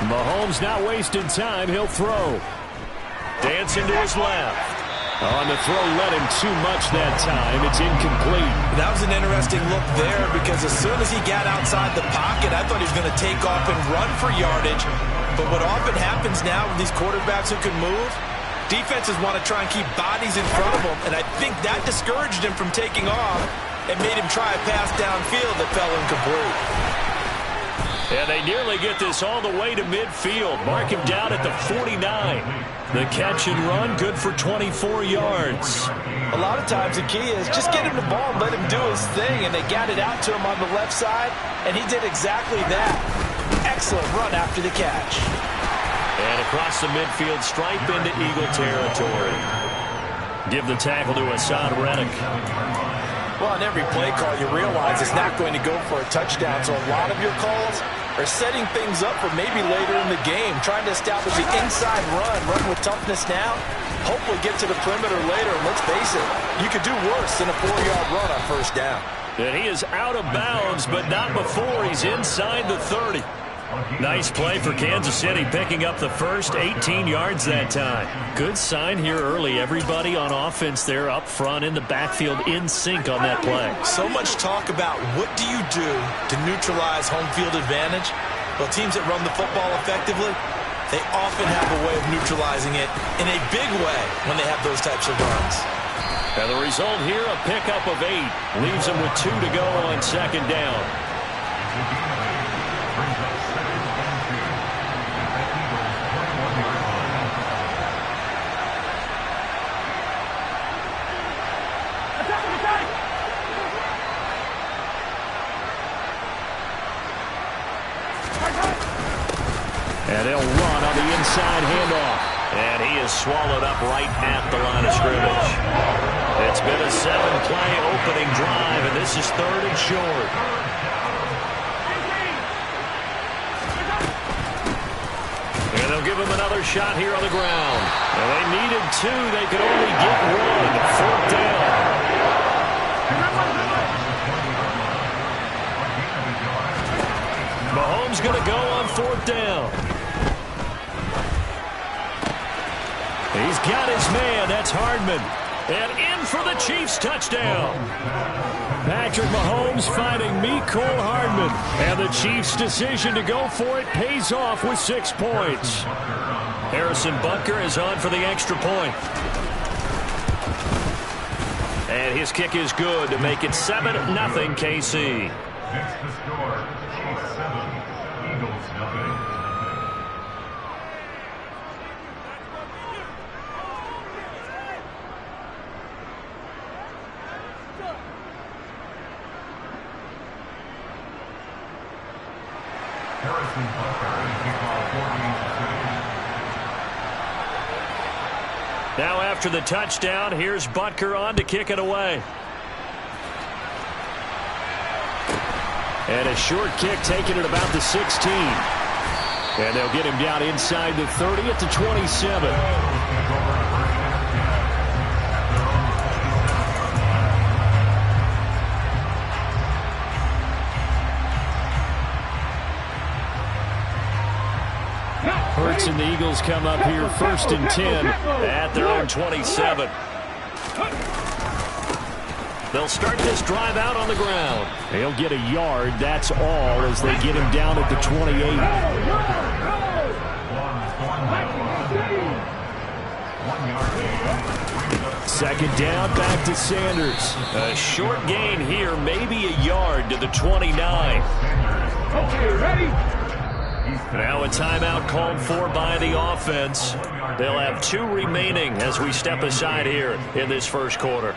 Mahomes not wasting time. He'll throw. Dancing to his left. On the throw, let him too much that time. It's incomplete. That was an interesting look there because as soon as he got outside the pocket, I thought he was going to take off and run for yardage. But what often happens now with these quarterbacks who can move, defenses want to try and keep bodies in front of them, and I think that discouraged him from taking off and made him try a pass downfield that fell incomplete. And they nearly get this all the way to midfield. Mark him down at the 49. The catch and run, good for 24 yards. A lot of times the key is just get him the ball and let him do his thing, and they got it out to him on the left side, and he did exactly that. Excellent run after the catch. And across the midfield, stripe into Eagle territory. Give the tackle to Haason Reddick. Well, on every play call, you realize it's not going to go for a touchdown, so a lot of your calls are setting things up for maybe later in the game, trying to establish the inside run with toughness now, hopefully get to the perimeter later, and let's face it, you could do worse than a 4-yard run on first down. And he is out of bounds, but not before he's inside the 30. Nice play for Kansas City, picking up the first 18 yards that time. Good sign here early. Everybody on offense there up front in the backfield in sync on that play. So much talk about what do you do to neutralize home field advantage. Well, teams that run the football effectively, they often have a way of neutralizing it in a big way when they have those types of runs. And the result here, a pickup of 8. Leaves them with 2 to go on second down. And they'll run on the inside handoff. And he is swallowed up right at the line of scrimmage. It's been a 7-play opening drive, and this is 3rd and short. And they'll give him another shot here on the ground. And they needed 2. They could only get 1. 4th down. Mahomes going to go on 4th down. He's got his man. That's Hardman. And in for the Chiefs touchdown. Patrick Mahomes finding Mecole Hardman. And the Chiefs' decision to go for it pays off with 6 points. Harrison Butker is on for the extra point. And his kick is good to make it 7-0 KC. Next to score, Chiefs 7, Eagles 0. Harrison Butker, now after the touchdown, here's Butker on to kick it away. And a short kick taken at about the 16. And they'll get him down inside the 30 at the 27. Hurts and the Eagles come up here 1st and 10 at their own 27. They'll start this drive out on the ground. He'll get a yard, that's all, as they get him down at the 28. Second down, back to Sanders. A short gain here, maybe a yard to the 29. Okay, ready? Now a timeout called for by the offense. They'll have 2 remaining as we step aside here in this first quarter.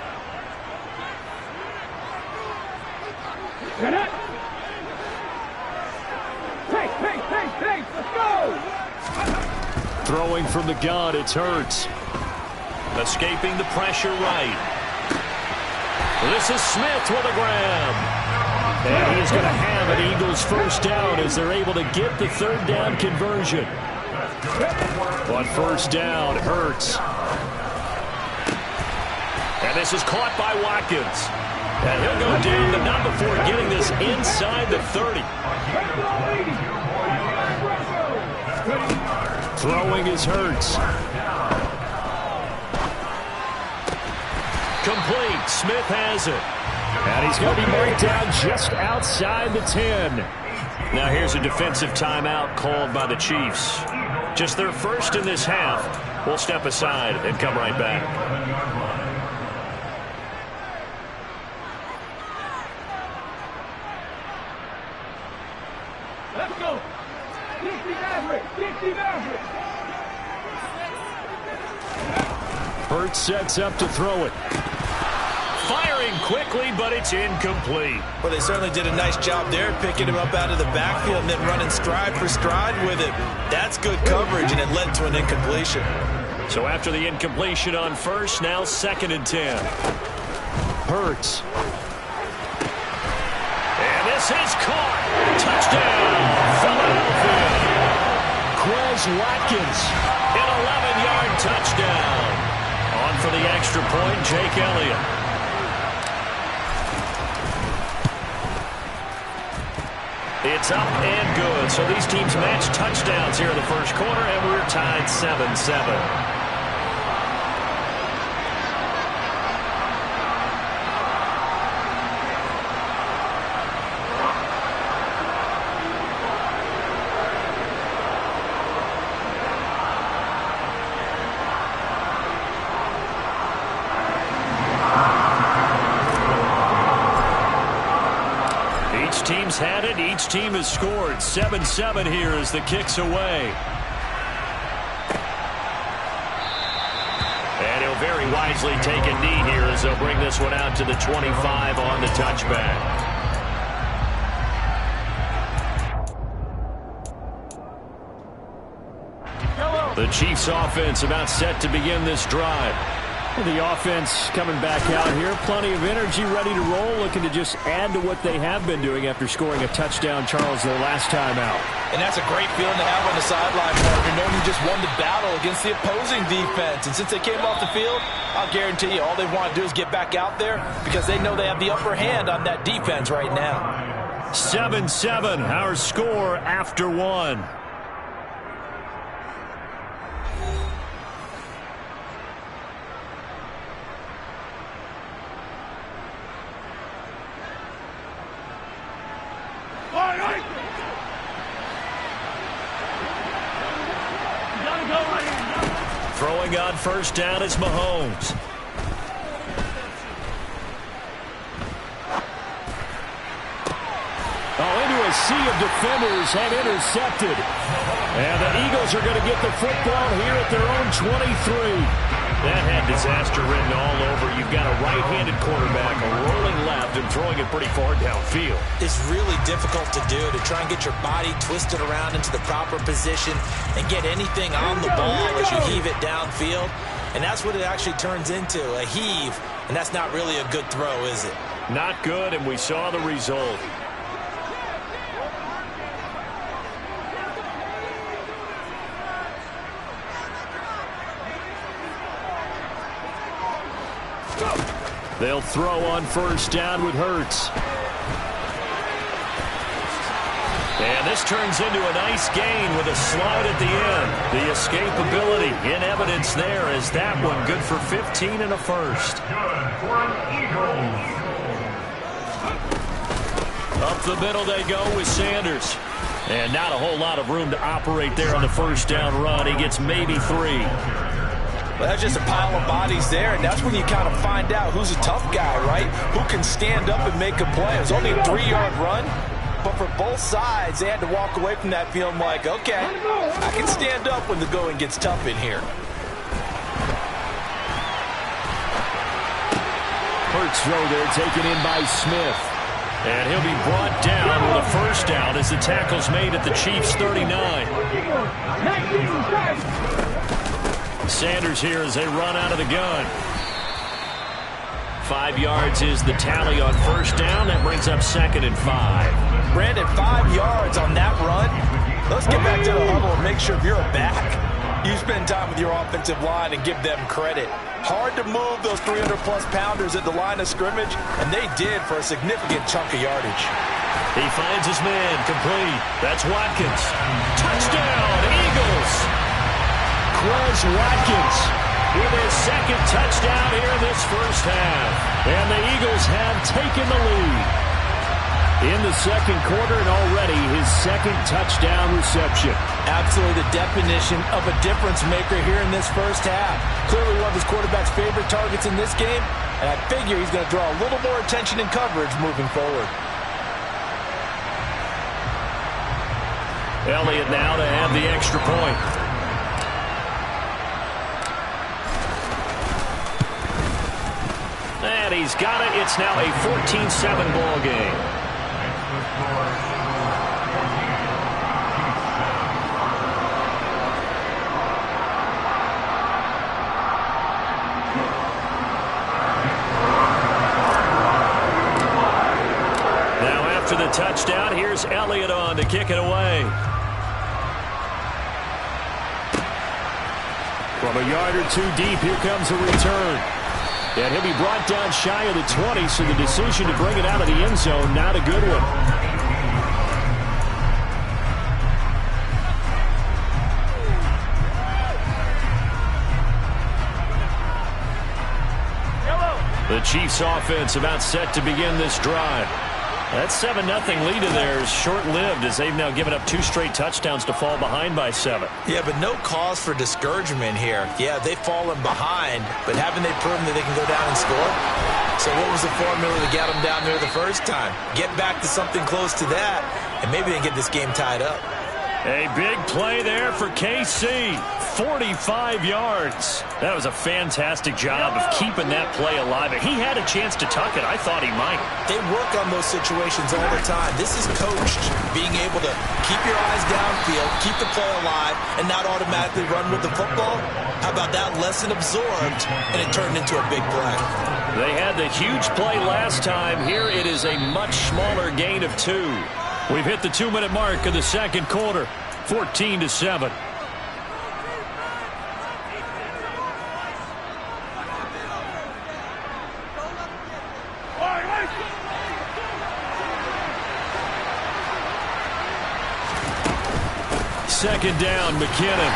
Hey, let's go! Throwing from the gun, it's Hurts. Escaping the pressure right. This is Smith with a grab. And he is going to have an Eagles first down as they're able to get the 3rd down conversion. But first down, Hurts. And this is caught by Watkins. And he'll go down, but not before getting this inside the 30. Throwing is Hurts. Complete. Smith has it. And he's going to be marked down just outside the 10. Now here's a defensive timeout called by the Chiefs. Just their first in this half. We'll step aside and come right back. Let's go. 60 Maverick. 60 Maverick. Hurts sets up to throw it. Firing quickly, but it's incomplete. Well, they certainly did a nice job there, picking him up out of the backfield and then running stride for stride with it. That's good coverage, and it led to an incompletion. So after the incompletion on first, now 2nd and 10. Hurts. And this is caught. Touchdown, Philadelphia. Quez Watkins, an 11-yard touchdown. On for the extra point, Jake Elliott. It's up and good. So these teams match touchdowns here in the first quarter, and we're tied 7-7. Team's had it. Each team has scored. 7-7 here as the kick's away. And he'll very wisely take a knee here as they'll bring this one out to the 25 on the touchback. The Chiefs offense about set to begin this drive. The offense coming back out here. Plenty of energy, ready to roll, looking to just add to what they have been doing after scoring a touchdown, Charles, their last time out. And that's a great feeling to have on the sideline, partner, knowing you just won the battle against the opposing defense. And since they came off the field, I'll guarantee you all they want to do is get back out there because they know they have the upper hand on that defense right now. 7-7, our score after one. Throwing on first down is Mahomes. Into a sea of defenders and intercepted. And the Eagles are going to get the football here at their own 23. That had disaster written all over. You've got a right-handed quarterback, a rolling left, and throwing it pretty far downfield. It's really difficult to do, to try and get your body twisted around into the proper position and get anything on the ball as you heave it downfield. And that's what it actually turns into, a heave. And that's not really a good throw, is it? Not good, and we saw the result. They'll throw on first down with Hurts. And this turns into a nice gain with a slide at the end. The escapability in evidence there as that one good for 15 and a first. Good for Eagles. Up the middle they go with Sanders. And not a whole lot of room to operate there on the first down run. He gets maybe 3. Well, that's just a pile of bodies there, and that's when you kind of find out who's a tough guy, right? Who can stand up and make a play. It was only a 3-yard run, but for both sides, they had to walk away from that feeling like, okay, I can stand up when the going gets tough in here. Hurts throw there taken in by Smith. And he'll be brought down with a first down as the tackle's made at the Chiefs' 39. Sanders here as they run out of the gun. 5 yards is the tally on first down. That brings up 2nd and 5. Brandon, 5 yards on that run. Let's get back to the huddle and make sure if you're a back, you spend time with your offensive line and give them credit. Hard to move those 300-plus pounders at the line of scrimmage, and they did for a significant chunk of yardage. He finds his man complete. That's Watkins. Touchdown, Eagles! Quez Watkins with his second touchdown here in this first half. And the Eagles have taken the lead in the second quarter, and already his second touchdown reception. Absolutely the definition of a difference maker here in this first half. Clearly one of his quarterback's favorite targets in this game, and I figure he's going to draw a little more attention and coverage moving forward. Elliott now to have the extra point. And he's got it. It's now a 14-7 ball game. Now after the touchdown, here's Elliott on to kick it away. From a yard or two deep, here comes a return. And he'll be brought down shy of the 20, so the decision to bring it out of the end zone, not a good one. The Chiefs offense about set to begin this drive. That 7-0 lead of theirs short-lived as they've now given up 2 straight touchdowns to fall behind by 7. Yeah, but no cause for discouragement here. Yeah, they've fallen behind, but haven't they proven that they can go down and score? So what was the formula to get them down there the first time? Get back to something close to that, and maybe they can get this game tied up. A big play there for KC. 45 yards. That was a fantastic job of keeping that play alive. He had a chance to tuck it. I thought he might. They work on those situations all the time. This is coached, being able to keep your eyes downfield, keep the play alive, and not automatically run with the football. How about that lesson absorbed, and it turned into a big play? They had the huge play last time. Here it is a much smaller gain of 2. We've hit the 2-minute mark of the second quarter. 14-7. Second down, McKinnon.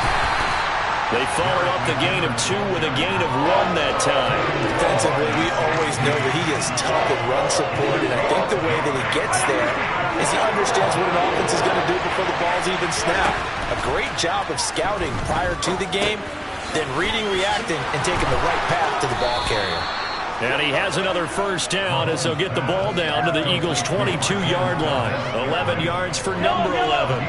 They follow up the gain of 2 with a gain of 1 that time. Defensively, we always know that he is tough in run support, and I think the way that he gets there is he understands what an offense is going to do before the ball's even snapped. A great job of scouting prior to the game, then reading, reacting, and taking the right path to the ball carrier. And he has another first down as they'll get the ball down to the Eagles' 22-yard line. 11 yards for number 11.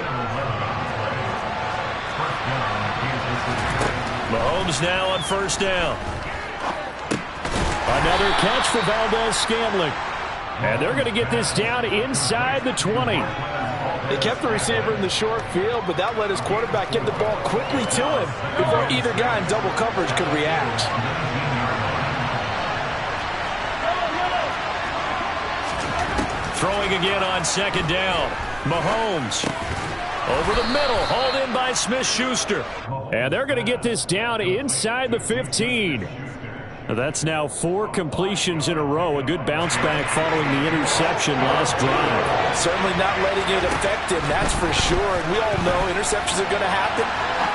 Mahomes now on first down. Another catch for Valdez-Scantling. And they're going to get this down inside the 20. They kept the receiver in the short field, but that let his quarterback get the ball quickly to him before either guy in double coverage could react. Throwing again on second down. Mahomes over the middle, hauled in by Smith-Schuster. And they're going to get this down inside the 15. That's now 4 completions in a row. A good bounce back following the interception last drive. Certainly not letting it affect him, that's for sure. And we all know interceptions are going to happen.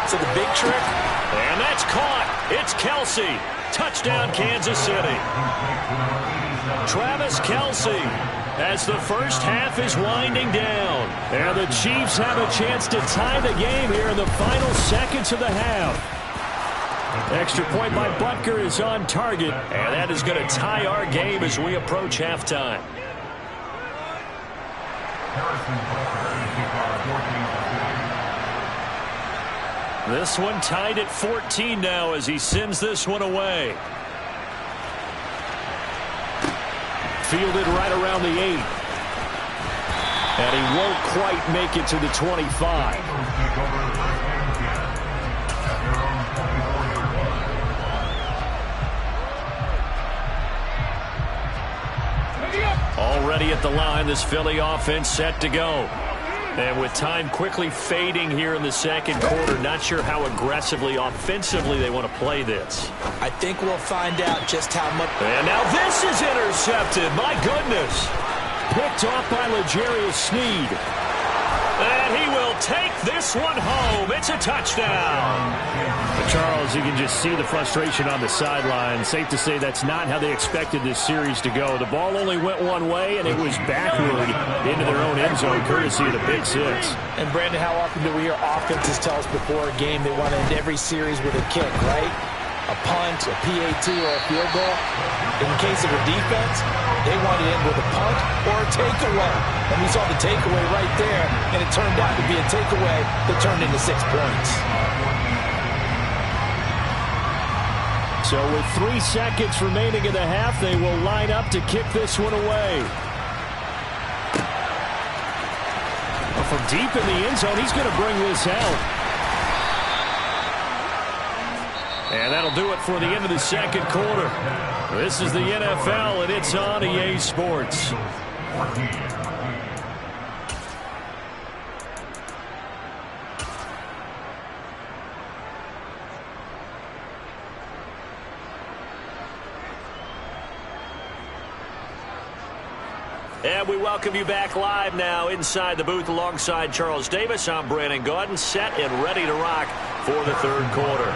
So the big trick. And that's caught. It's Kelce. Touchdown, Kansas City. Travis Kelce, as the first half is winding down. And the Chiefs have a chance to tie the game here in the final seconds of the half. Extra point by Butker is on target, and that is going to tie our game as we approach halftime. This one tied at 14 now as he sends this one away. Fielded right around the 8. And he won't quite make it to the 25. Already at the line, this Philly offense set to go. And with time quickly fading here in the second quarter, not sure how aggressively, offensively they want to play this. I think we'll find out just how much. And now this is intercepted. My goodness. Picked off by L'Jarius Sneed. And he will take this one home. It's a touchdown. They're Charles, you can just see the frustration on the sideline. Safe to say that's not how they expected this series to go. The ball only went one way, and it was backward into their own end zone, courtesy of the pick six. And, Brandon, how often do we hear offenses tell us before a game they want to end every series with a kick, right? A punt, a PAT, or a field goal. In case of a defense, they want to end with a punt or a takeaway. And we saw the takeaway right there, and it turned out to be a takeaway that turned into 6 points. So with 3 seconds remaining in the half, they will line up to kick this one away. From deep in the end zone, he's going to bring this out. And that'll do it for the end of the second quarter. This is the NFL, and it's on EA Sports. And we welcome you back live now inside the booth alongside Charles Davis. I'm Brandon Gaudin, set and ready to rock for the third quarter.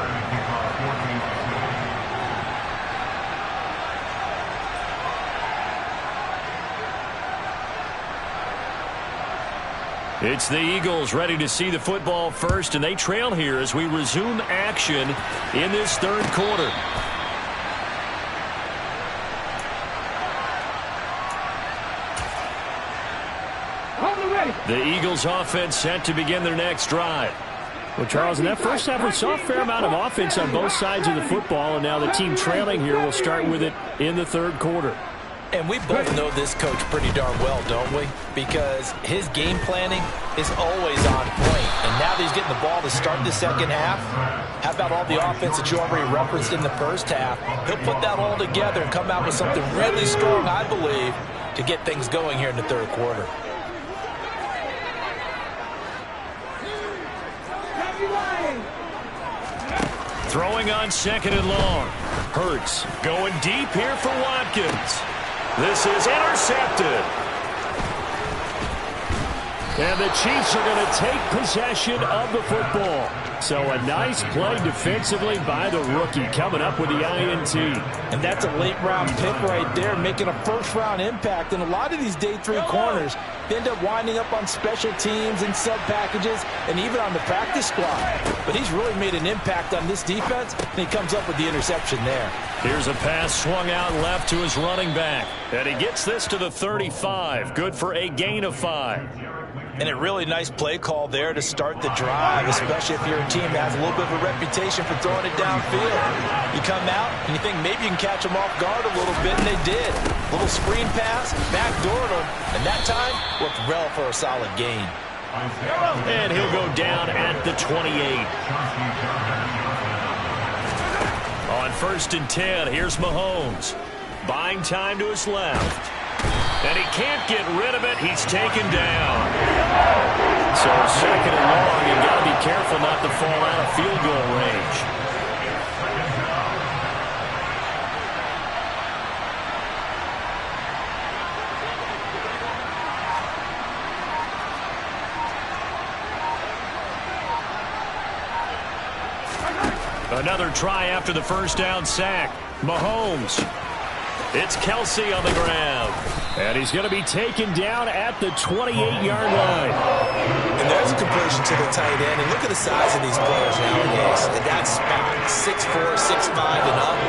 It's the Eagles ready to see the football first, and they trail here as we resume action in this third quarter. The Eagles offense set to begin their next drive. Well, Charles, in that first half, we saw a fair amount of offense on both sides of the football, and now the team trailing here will start with it in the third quarter. And we both know this coach pretty darn well, don't we? Because his game planning is always on point. And now that he's getting the ball to start the second half, how about all the offense that you already referenced in the first half? He'll put that all together and come out with something really strong, I believe, to get things going here in the third quarter. Throwing on second and long. Hurts going deep here for Watkins. This is intercepted. And the Chiefs are going to take possession of the football. So a nice play defensively by the rookie coming up with the INT. And that's a late-round pick right there, making a first-round impact. And a lot of these day 3 corners end up winding up on special teams and sub-packages and even on the practice squad. But he's really made an impact on this defense, and he comes up with the interception there. Here's a pass swung out left to his running back. And he gets this to the 35. Good for a gain of 5. And a really nice play call there to start the drive, especially if you're a team that has a little bit of a reputation for throwing it downfield. You come out and you think maybe you can catch them off guard a little bit, and they did. Little screen pass, backdoored them, and that time worked well for a solid gain. And he'll go down at the 28. On 1st and 10, here's Mahomes. Buying time to his left. And he can't get rid of it. He's taken down. So second and long, you've got to be careful not to fall out of field goal range. Another try after the first down sack. Mahomes. It's Kelsey on the ground. And he's going to be taken down at the 28-yard line. And there's a completion to the tight end. And look at the size of these players nowadays. In that spot, 6'4", 6'5", and up.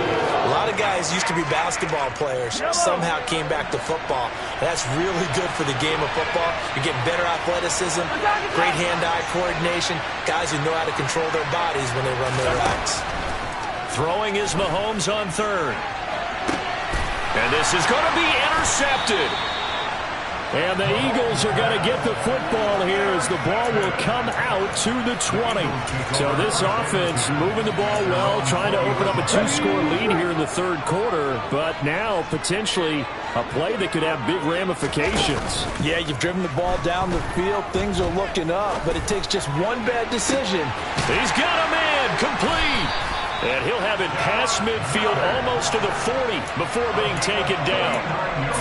A lot of guys used to be basketball players, somehow came back to football. That's really good for the game of football. You're getting better athleticism, great hand-eye coordination, guys who know how to control their bodies when they run their routes. Throwing is Mahomes on 3rd. And this is going to be intercepted. And the Eagles are going to get the football here as the ball will come out to the 20. So this offense moving the ball well, trying to open up a 2-score lead here in the third quarter. But now potentially a play that could have big ramifications. Yeah, you've driven the ball down the field. Things are looking up, but it takes just one bad decision. He's got a man complete. And he'll have drive it past midfield, almost to the 40 before being taken down.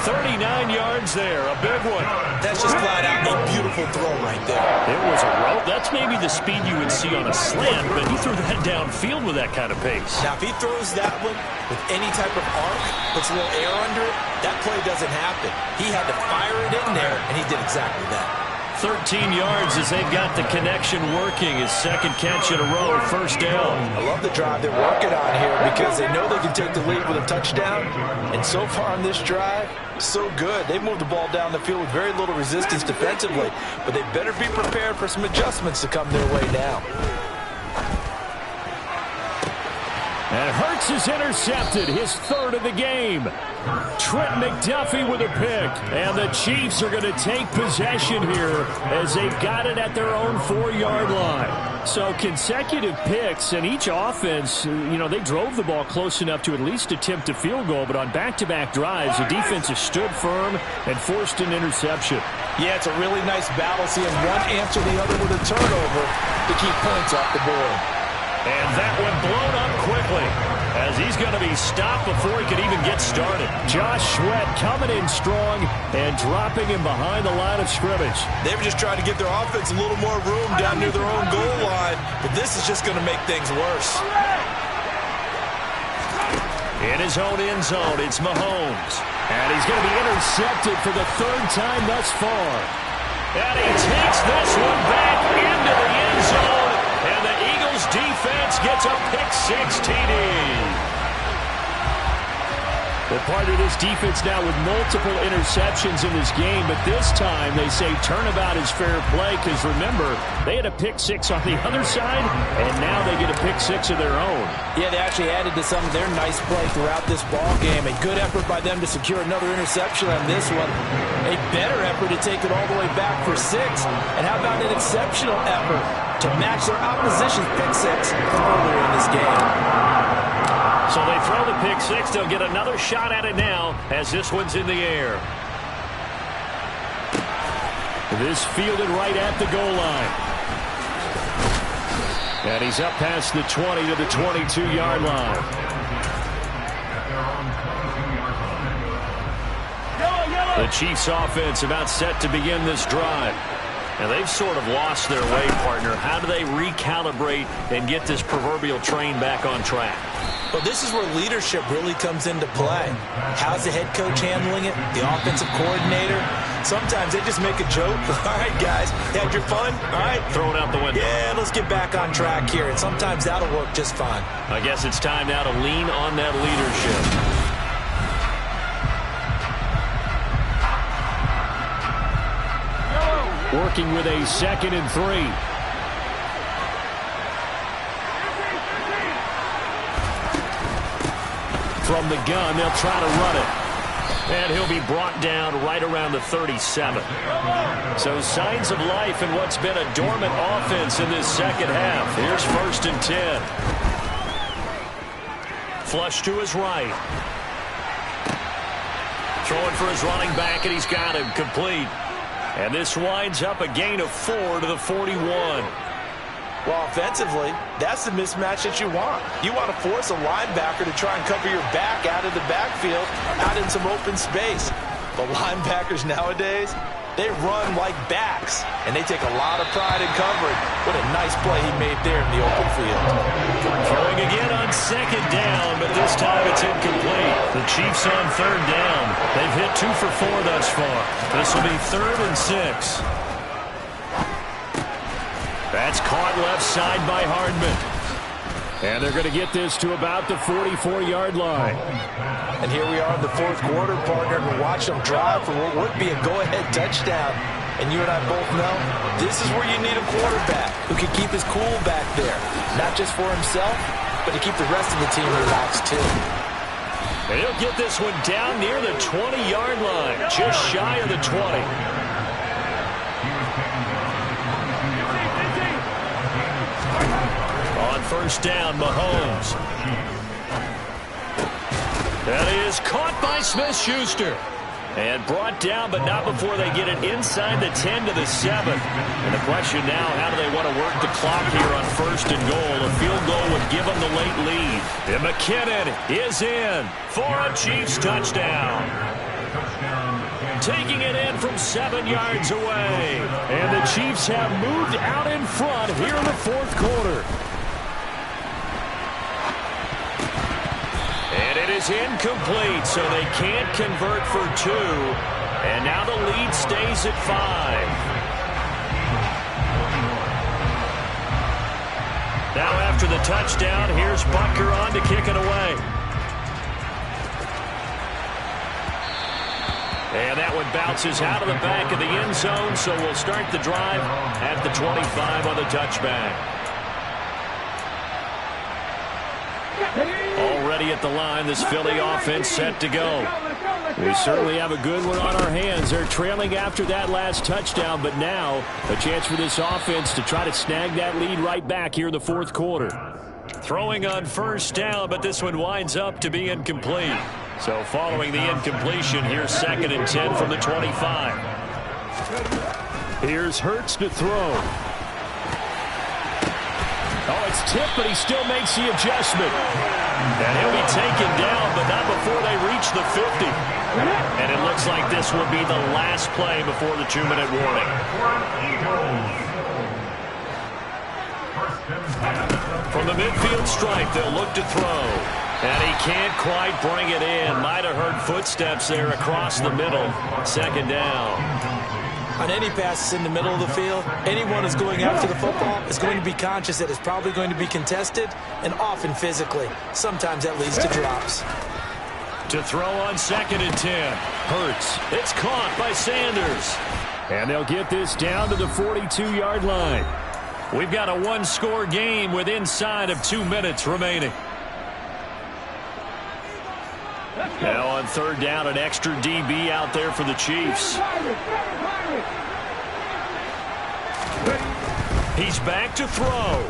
39 yards there, a big one. That's just flat out a beautiful throw right there. It was a rope. That's maybe the speed you would see on a slant, but he threw that downfield with that kind of pace. Now, if he throws that one with any type of arc, puts a little air under it, that play doesn't happen. He had to fire it in there, and he did exactly that. 13 yards as they've got the connection working. His second catch in a row, first down. I love the drive they're working on here because they know they can take the lead with a touchdown. And so far on this drive, so good. They moved the ball down the field with very little resistance defensively, but they better be prepared for some adjustments to come their way now. And Hurts is intercepted, his third of the game. Trent McDuffie with a pick. And the Chiefs are going to take possession here as they've got it at their own 4-yard line. So consecutive picks, and each offense, they drove the ball close enough to at least attempt a field goal, but on back-to-back drives, the defense has stood firm and forced an interception. Yeah, it's a really nice battle seeing one answer the other with a turnover to keep points off the board. And that one blown up quickly as he's going to be stopped before he could even get started. Josh Sweat coming in strong and dropping him behind the line of scrimmage. They were just trying to give their offense a little more room down near their own goal line, but this is just going to make things worse. In his own end zone, it's Mahomes. And he's going to be intercepted for the third time thus far. And he takes this one back into the end zone. And the Eagles defense gets a pick-6 TD. Well, part of this defense now with multiple interceptions in this game, but this time they say turnabout is fair play because, remember, they had a pick-6 on the other side, and now they get a pick-6 of their own. Yeah, they actually added to some of their nice play throughout this ball game. A good effort by them to secure another interception on this one. A better effort to take it all the way back for 6. And how about an exceptional effort to match their opposition's pick-6 from earlier in this game? So they throw the pick-6. They'll get another shot at it now as this one's in the air. This fielded right at the goal line. And he's up past the 20 to the 22-yard line. The Chiefs offense about set to begin this drive. And they've sort of lost their way, partner. How do they recalibrate and get this proverbial train back on track? Well, this is where leadership really comes into play. How's the head coach handling it? The offensive coordinator? Sometimes they just make a joke. All right, guys, had your fun? All right. Throw it out the window. Yeah, let's get back on track here. And sometimes that'll work just fine. I guess it's time now to lean on that leadership. Working with a 2nd and 3. From the gun, they'll try to run it. And he'll be brought down right around the 37. So signs of life in what's been a dormant offense in this second half. Here's 1st and 10. Flush to his right. Throwing for his running back, and he's got him complete. And this winds up a gain of 4 to the 41. Well, offensively, that's the mismatch that you want. You want to force a linebacker to try and cover your back out of the backfield, out in some open space. But linebackers nowadays, they run like backs, and they take a lot of pride in covering. What a nice play he made there in the open field. Throwing again on 2nd down, but this time it's incomplete. The Chiefs on 3rd down. They've hit 2 for 4 thus far. This will be 3rd and 6. That's caught left side by Hardman. And they're going to get this to about the 44-yard line. And here we are in the 4th quarter, partner, and watch them drive for what would be a go-ahead touchdown. And you and I both know this is where you need a quarterback who can keep his cool back there. Not just for himself, but to keep the rest of the team relaxed too. And he'll get this one down near the 20-yard line, just shy of the 20. On 1st down, Mahomes. That is caught by Smith-Schuster. And brought down, but not before they get it inside the 10 to the 7. And the question now, how do they want to work the clock here on 1st and goal? A field goal would give them the late lead. And McKinnon is in for a Chiefs touchdown. Taking it in from 7 yards away. And the Chiefs have moved out in front here in the 4th quarter. And it is incomplete, so they can't convert for 2. And now the lead stays at 5. Now after the touchdown, here's Butker on to kick it away. And that one bounces out of the back of the end zone, so we'll start the drive at the 25 on the touchback. Already at the line, this Philly offense set to go. We certainly have a good one on our hands. They're trailing after that last touchdown, but now a chance for this offense to try to snag that lead right back here in the 4th quarter. Throwing on 1st down, but this one winds up to be incomplete. So following the incompletion, here's 2nd and 10 from the 25. Here's Hurts to throw. Oh, it's tipped, but he still makes the adjustment. And he'll be taken down, but not before they reach the 50. And it looks like this will be the last play before the 2-minute warning. From the midfield stripe, they'll look to throw. And he can't quite bring it in. Might have heard footsteps there across the middle. 2nd down. On any passes in the middle of the field, anyone who's going after the football is going to be conscious that it's probably going to be contested, and often physically. Sometimes that leads to drops. To throw on 2nd and 10. Hurts. It's caught by Sanders. And they'll get this down to the 42-yard line. We've got a one-score game with inside of 2 minutes remaining. Now on 3rd down, an extra DB out there for the Chiefs. He's back to throw.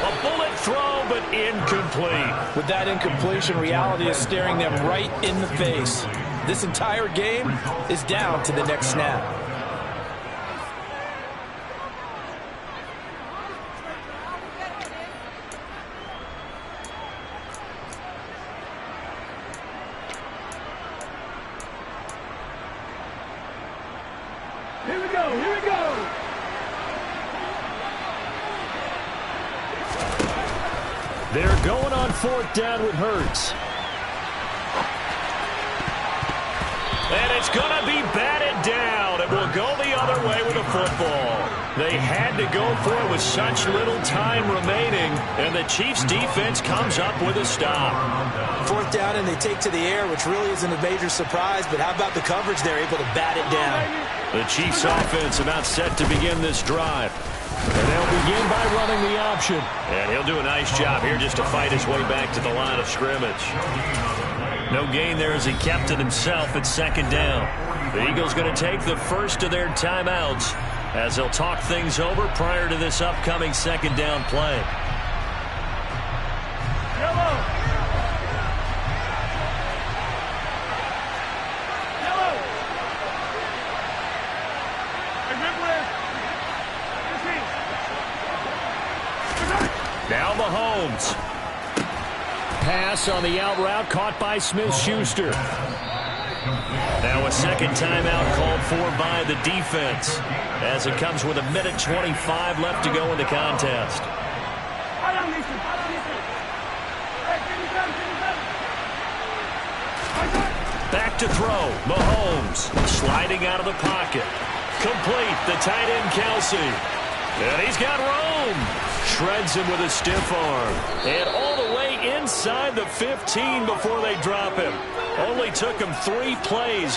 A bullet throw, but incomplete. With that incompletion, reality is staring them right in the face. This entire game is down to the next snap. Here we go, here we go. They're going on 4th down with Hurts. And it's going to be batted down. It will go the other way with the football. They had to go for it with such little time remaining, and the Chiefs' defense comes up with a stop. 4th down, and they take to the air, which really isn't a major surprise, but how about the coverage? They're able to bat it down. The Chiefs' offense about set to begin this drive. And they'll begin by running the option. And he'll do a nice job here just to fight his way back to the line of scrimmage. No gain there as he kept it himself at 2nd down. The Eagles going to take the first of their timeouts as they'll talk things over prior to this upcoming 2nd down play. Now Mahomes. Pass on the out route caught by Smith-Schuster. Now a 2nd timeout called for by the defense as it comes with 1:25 left to go in the contest. Back to throw. Mahomes sliding out of the pocket. Complete. The tight end Kelsey. And he's got Rome. Shreds him with a stiff arm. And all the way inside the 15 before they drop him. Only took him 3 plays.